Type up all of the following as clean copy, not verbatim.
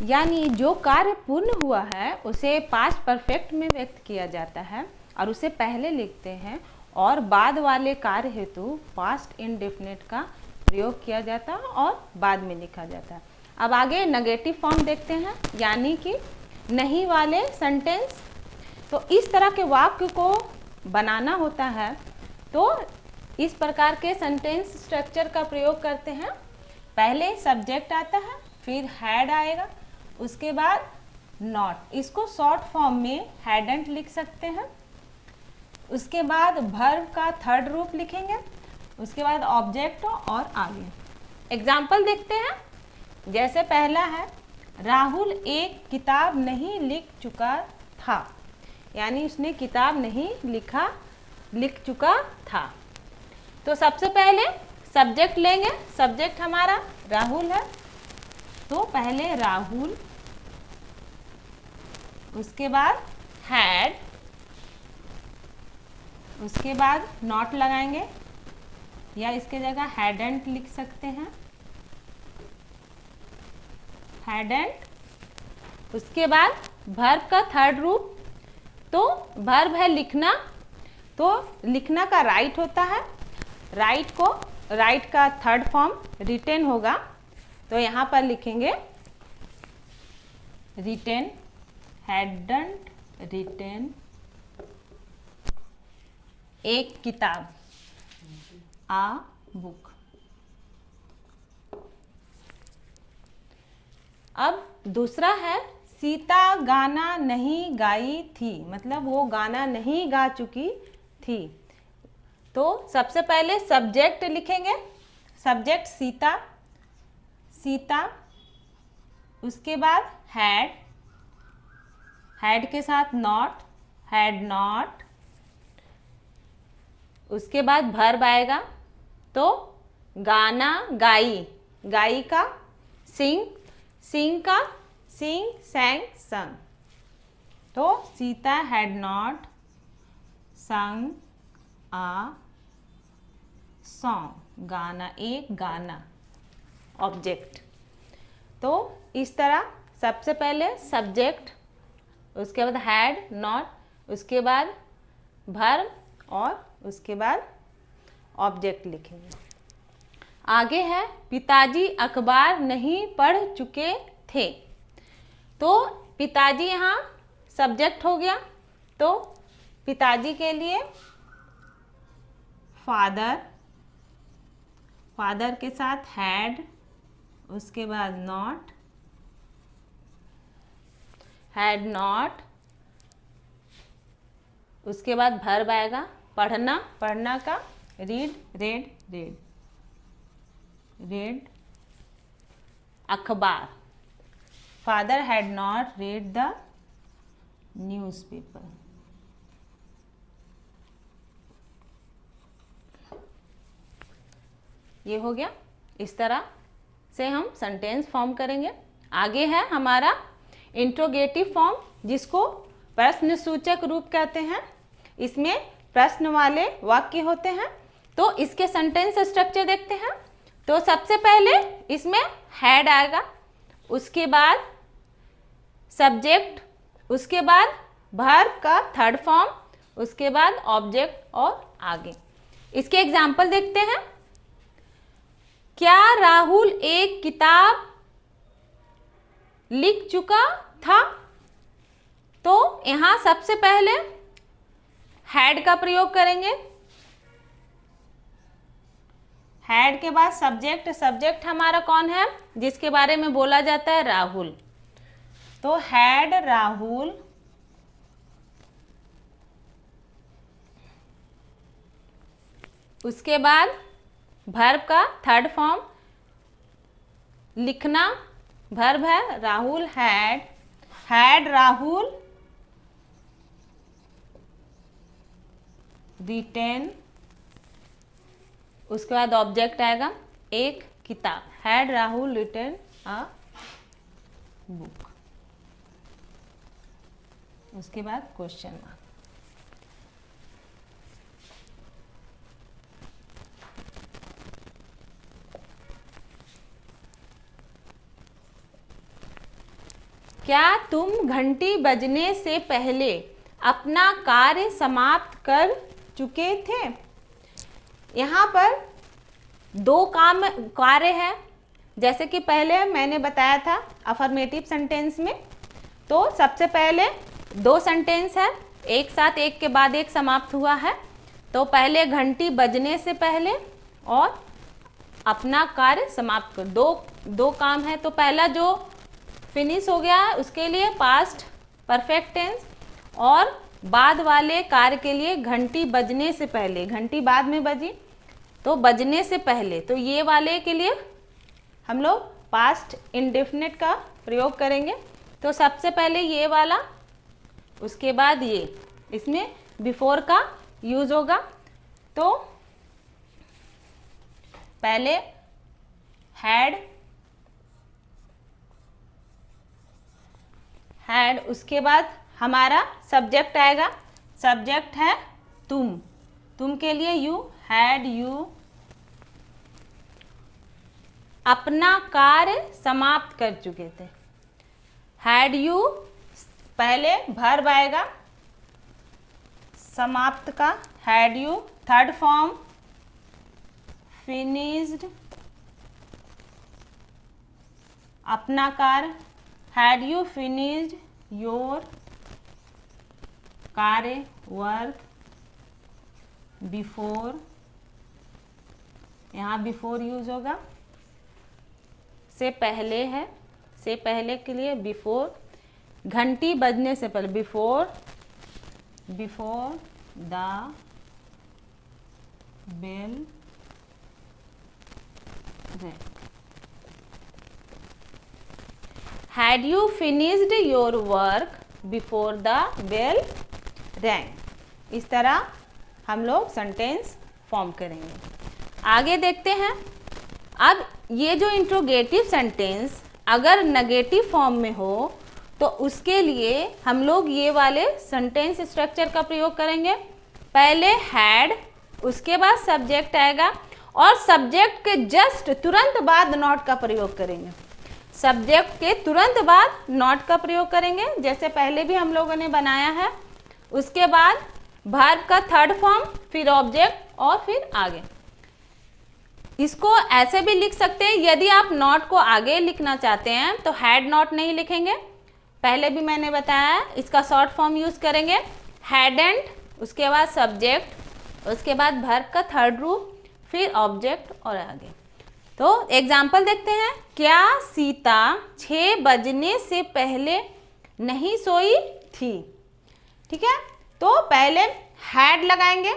यानी जो कार्य पूर्ण हुआ है उसे पास्ट परफेक्ट में व्यक्त किया जाता है और उसे पहले लिखते हैं, और बाद वाले कार्य हेतु पास्ट इंडेफिनिट का प्रयोग किया जाता है और बाद में लिखा जाता है। अब आगे नेगेटिव फॉर्म देखते हैं, यानी कि नहीं वाले सेंटेंस। तो इस तरह के वाक्य को बनाना होता है तो इस प्रकार के सेंटेंस स्ट्रक्चर का प्रयोग करते हैं। पहले सब्जेक्ट आता है, फिर हैड आएगा, उसके बाद नॉट, इसको शॉर्ट फॉर्म में हैडंट लिख सकते हैं। उसके बाद वर्ब का थर्ड रूप लिखेंगे, उसके बाद ऑब्जेक्ट और आगे। एग्जाम्पल देखते हैं। जैसे पहला है, राहुल एक किताब नहीं लिख चुका था, यानी उसने किताब नहीं लिख चुका था। तो सबसे पहले सब्जेक्ट लेंगे, सब्जेक्ट हमारा राहुल है, तो पहले राहुल, उसके बाद हैड, उसके बाद नॉट लगाएंगे या इसके जगह हैडंट लिख सकते हैं, हैडंट। उसके बाद वर्ब का थर्ड रूप, तो वर्ब है लिखना, तो लिखना का राइट होता है, राइट का थर्ड फॉर्म रिटेन होगा, तो यहाँ पर लिखेंगे रिटेन, हैडंट रिटेन एक किताब, आ बुक। अब दूसरा है, सीता गाना नहीं गाई थी, मतलब वो गाना नहीं गा चुकी थी। तो सबसे पहले सब्जेक्ट लिखेंगे, सब्जेक्ट सीता, उसके बाद हैड के साथ नॉट, हैड नॉट। उसके बाद वर्ब आएगा, तो गाना गाई का सिंग का sang sung। तो Sita had not sung a song, गाना एक गाना, ऑब्जेक्ट। तो इस तरह सबसे पहले सब्जेक्ट, उसके बाद हैड नॉट, उसके बाद वर्ब और उसके बाद ऑब्जेक्ट लिखेंगे। आगे है, पिताजी अखबार नहीं पढ़ चुके थे। तो पिताजी यहाँ सब्जेक्ट हो गया, तो पिताजी के लिए फादर के साथ हैड, उसके बाद नॉट, हैड नॉट। उसके बाद वर्ब आएगा, पढ़ना का रेड अखबार, father had not read the newspaper. ये हो गया। इस तरह से हम सेंटेंस फॉर्म करेंगे। आगे है हमारा इंट्रोगेटिव फॉर्म, जिसको प्रश्न सूचक रूप कहते हैं। इसमें प्रश्न वाले वाक्य होते हैं। तो इसके सेंटेंस स्ट्रक्चर देखते हैं। तो सबसे पहले इसमें हैड आएगा, उसके बाद सब्जेक्ट, उसके बाद वर्ब का थर्ड फॉर्म, उसके बाद ऑब्जेक्ट और आगे। इसके एग्जाम्पल देखते हैं। क्या राहुल एक किताब लिख चुका था? तो यहां सबसे पहले हैड का प्रयोग करेंगे, हैड के बाद सब्जेक्ट हमारा कौन है जिसके बारे में बोला जाता है? राहुल। तो हैड राहुल उसके बाद वर्ब का थर्ड फॉर्म लिखना, वर्ब है राहुल हैड राहुल रिटेन। उसके बाद ऑब्जेक्ट आएगा एक किताब, had Rahul written a book. उसके बाद क्वेश्चन मार्क। क्या तुम घंटी बजने से पहले अपना कार्य समाप्त कर चुके थे? यहाँ पर दो कार्य है, जैसे कि पहले मैंने बताया था अफर्मेटिव सेंटेंस में। तो सबसे पहले दो सेंटेंस है, एक साथ एक के बाद एक समाप्त हुआ है। तो पहले घंटी बजने से पहले और अपना कार्य समाप्त कर, दो काम है। तो पहला जो फिनिश हो गया है उसके लिए पास्ट परफेक्ट टेंस, और बाद वाले कार्य के लिए घंटी बजने से पहले, घंटी बाद में बजी तो बजने से पहले, तो ये वाले के लिए हम लोग पास्ट इंडेफिनिट का प्रयोग करेंगे। तो सबसे पहले ये वाला, उसके बाद ये, इसमें बिफोर का यूज होगा। तो पहले हैड, उसके बाद हमारा सब्जेक्ट आएगा, सब्जेक्ट है तुम के लिए यू, हैड यू अपना कार्य समाप्त कर चुके थे। हैड यू पहले वर्ब आएगा समाप्त का, had you, third form finished अपना कार्य, हैड यू फिनिश्ड योर कार्य वर्क बिफोर, यहाँ बिफोर यूज होगा, से पहले है, से पहले के लिए बिफोर, घंटी बजने से पहले before the bell rang. Had you finished your work before the bell rang? इस तरह हम लोग सेंटेंस फॉर्म करेंगे। आगे देखते हैं। अब ये जो इंट्रोगेटिव सेंटेंस अगर नेगेटिव फॉर्म में हो तो उसके लिए हम लोग ये वाले सेंटेंस स्ट्रक्चर का प्रयोग करेंगे। पहले हैड, उसके बाद सब्जेक्ट आएगा और सब्जेक्ट के जस्ट तुरंत बाद नॉट का प्रयोग करेंगे। सब्जेक्ट के तुरंत बाद नॉट का प्रयोग करेंगे, जैसे पहले भी हम लोगों ने बनाया है। उसके बाद वर्ब का थर्ड फॉर्म, फिर ऑब्जेक्ट और फिर आगे। इसको ऐसे भी लिख सकते हैं, यदि आप नॉट को आगे लिखना चाहते हैं तो हैड नॉट नहीं लिखेंगे, पहले भी मैंने बताया इसका शॉर्ट फॉर्म यूज करेंगे हैडंट, उसके बाद सब्जेक्ट, उसके बाद वर्ब का थर्ड रूप, फिर ऑब्जेक्ट और आगे। तो एग्जाम्पल देखते हैं। क्या सीता 6 बजने से पहले नहीं सोई थी? ठीक है, तो पहले हैड लगाएंगे,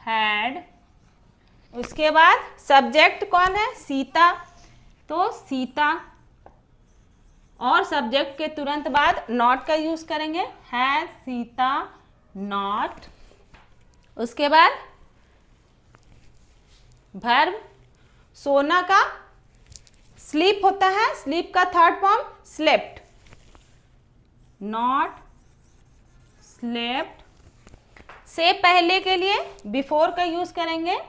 हैड, उसके बाद सब्जेक्ट कौन है? सीता, तो सीता, और सब्जेक्ट के तुरंत बाद नॉट का यूज करेंगे, हैज सीता नॉट। उसके बाद वर्ब, सोना का स्लीप होता है, स्लीप का third form slept, not slept. से पहले के लिए बिफोर का यूज करेंगे,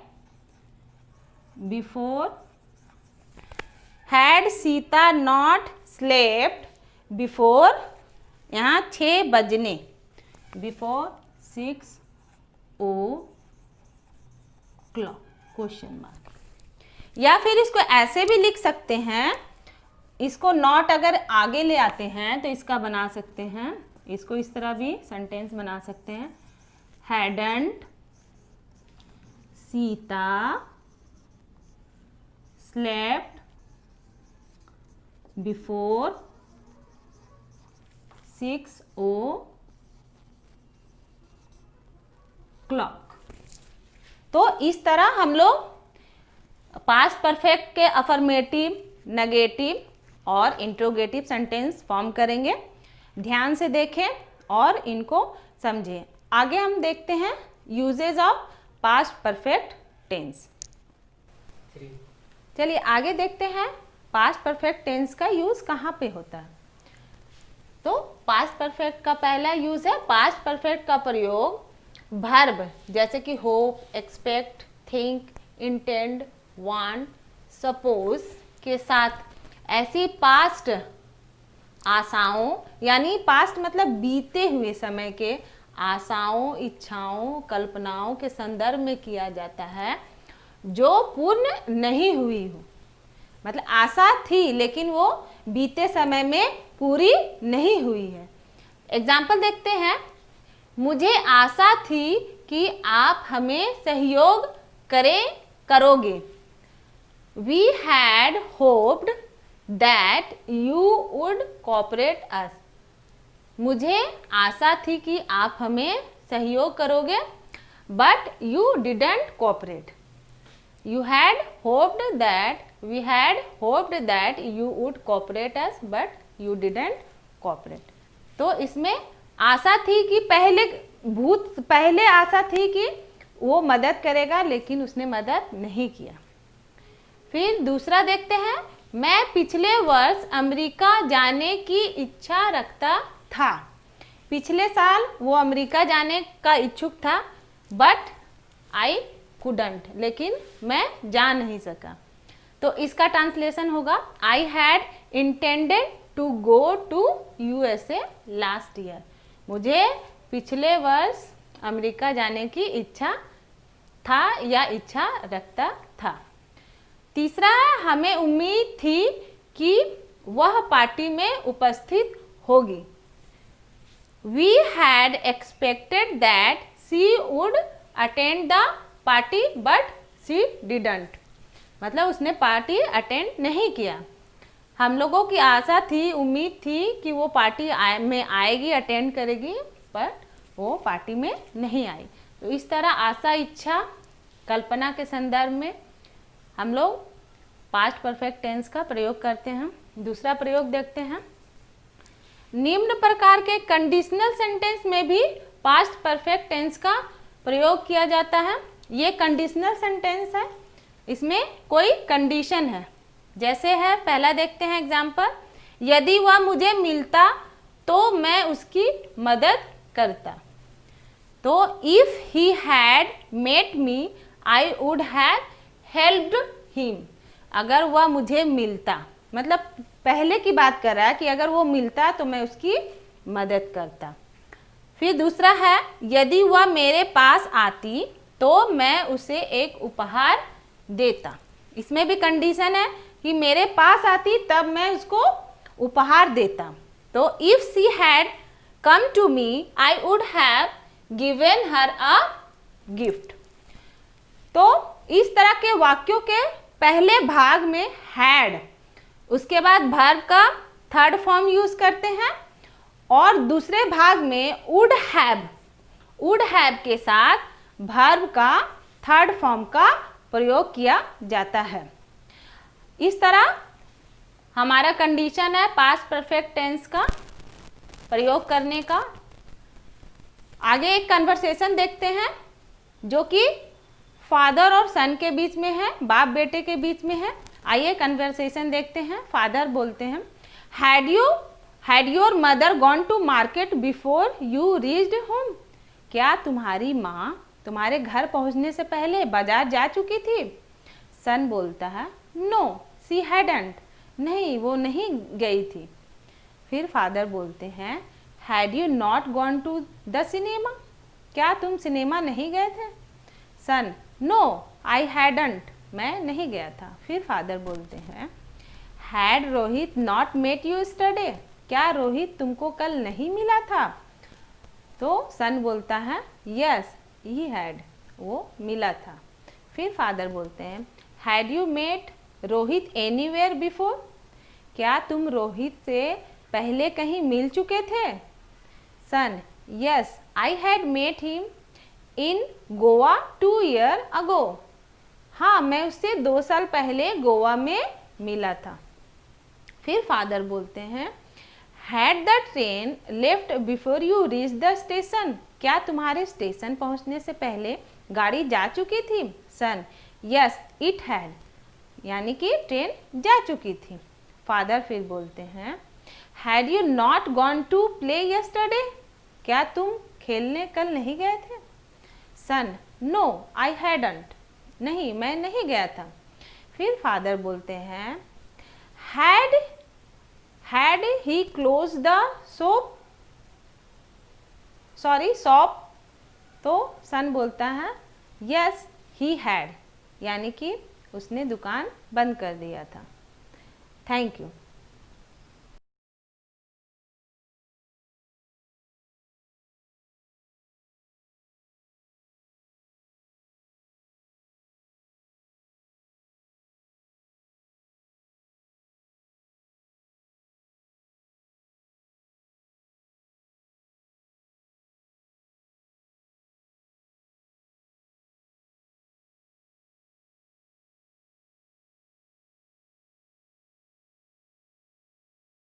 before, had Sita not slept before, यहाँ 6 बजने, बिफोर 6 o'clock, क्वेश्चन मार्क। या फिर इसको ऐसे भी लिख सकते हैं, इसको नॉट अगर आगे ले आते हैं तो इसका बना सकते हैं, इसको इस तरह भी सेंटेंस बना सकते हैं, hadn't Sita slept before 6 o'clock। तो इस तरह हम लोग पास्ट परफेक्ट के अफर्मेटिव, नेगेटिव और इंट्रोगेटिव सेंटेंस फॉर्म करेंगे। ध्यान से देखें और इनको समझें। आगे हम देखते हैं usages of past perfect tense. चलिए आगे देखते हैं पास्ट परफेक्ट टेंस का यूज कहाँ पे होता है। तो पास्ट परफेक्ट का पहला यूज है, पास्ट परफेक्ट का प्रयोग वर्ब जैसे कि hope, expect, think, intend, want, suppose के साथ ऐसी पास्ट आशाओं, यानी पास्ट मतलब बीते हुए समय के आशाओं, इच्छाओं, कल्पनाओं के संदर्भ में किया जाता है जो पूर्ण नहीं हुई हो। मतलब आशा थी लेकिन वो बीते समय में पूरी नहीं हुई है। एग्जाम्पल देखते हैं। मुझे आशा थी कि आप हमें सहयोग करोगे। We had hoped that you would cooperate us. मुझे आशा थी कि आप हमें सहयोग करोगे, but you didn't cooperate. You had hoped that we had hoped that you would cooperate us, but you didn't cooperate. तो इसमें आशा थी कि पहले आशा थी कि वो मदद करेगा, लेकिन उसने मदद नहीं किया। फिर दूसरा देखते हैं। मैं पिछले वर्ष अमेरिका जाने की इच्छा रखता था। पिछले साल वो अमेरिका जाने का इच्छुक था, बट आई कुडंट, लेकिन मैं जा नहीं सका। तो इसका ट्रांसलेशन होगा I had intended to go to USA last year. मुझे पिछले वर्ष अमेरिका जाने की इच्छा था या इच्छा रखता था। तीसरा है, हमें उम्मीद थी कि वह पार्टी में उपस्थित होगी। We had expected that she would attend the party, but she didn't. मतलब उसने पार्टी अटेंड नहीं किया। हम लोगों की आशा थी, उम्मीद थी कि वो पार्टी में आएगी, अटेंड करेगी, पर वो पार्टी में नहीं आई। तो इस तरह आशा, इच्छा, कल्पना के संदर्भ में हम लोग पास्ट परफेक्ट टेंस का प्रयोग करते हैं। दूसरा प्रयोग देखते हैं। निम्न प्रकार के कंडीशनल सेंटेंस में भी पास्ट परफेक्ट टेंस का प्रयोग किया जाता है। ये कंडीशनल सेंटेंस है, इसमें कोई कंडीशन है। जैसे है, पहला देखते हैं एग्जाम्पल। यदि वह मुझे मिलता तो मैं उसकी मदद करता। तो if he had met me I would have helped him. अगर वह मुझे मिलता, मतलब पहले की बात कर रहा है कि अगर वो मिलता तो मैं उसकी मदद करता। फिर दूसरा है, यदि वह मेरे पास आती तो मैं उसे एक उपहार देता। इसमें भी कंडीशन है कि मेरे पास आती तब मैं उसको उपहार देता। तो if she had come to me I would have given her a gift. तो इस तरह के वाक्यों के पहले भाग में हैड, उसके बाद वर्ब का थर्ड फॉर्म यूज करते हैं, और दूसरे भाग में वुड हैव के साथ वर्ब का थर्ड फॉर्म का प्रयोग किया जाता है। इस तरह हमारा कंडीशन है पास्ट परफेक्ट टेंस का प्रयोग करने का। आगे एक कन्वर्सेशन देखते हैं जो कि फादर और सन के बीच में है, बाप बेटे के बीच में है। आइए कन्वर्सेशन देखते हैं। फादर बोलते हैं, had your mother gone to market before you reached home. क्या तुम्हारी माँ तुम्हारे घर पहुँचने से पहले बाजार जा चुकी थी? सन बोलता है, नो शी हैडंट। नहीं, वो नहीं गई थी। फिर फादर बोलते हैं, had you not gone to the cinema. क्या तुम सिनेमा नहीं गए थे? Son, no I hadn't. मैं नहीं गया था। फिर फादर बोलते हैं, had Rohit not met you yesterday. क्या रोहित तुमको कल नहीं मिला था? तो सन बोलता है, यस ही हैड। वो मिला था। फिर फादर बोलते हैं, had you met Rohit anywhere before. क्या तुम रोहित से पहले कहीं मिल चुके थे? Son, yes I had met him in Goa 2 years ago। हाँ, मैं उससे 2 साल पहले गोवा में मिला था। फिर फादर बोलते हैं, had the train left before you reach the station. क्या तुम्हारे स्टेशन पहुंचने से पहले गाड़ी जा चुकी थी? सन, यस इट हैड। यानी कि ट्रेन जा चुकी थी। फादर फिर बोलते हैं, had you not gone to play yesterday. क्या तुम खेलने कल नहीं गए थे? Son, no I hadn't. नहीं, मैं नहीं गया था। फिर फादर बोलते हैं, had he close the shop, तो सन बोलता है यस ही हैड, यानी कि उसने दुकान बंद कर दिया था। Thank you.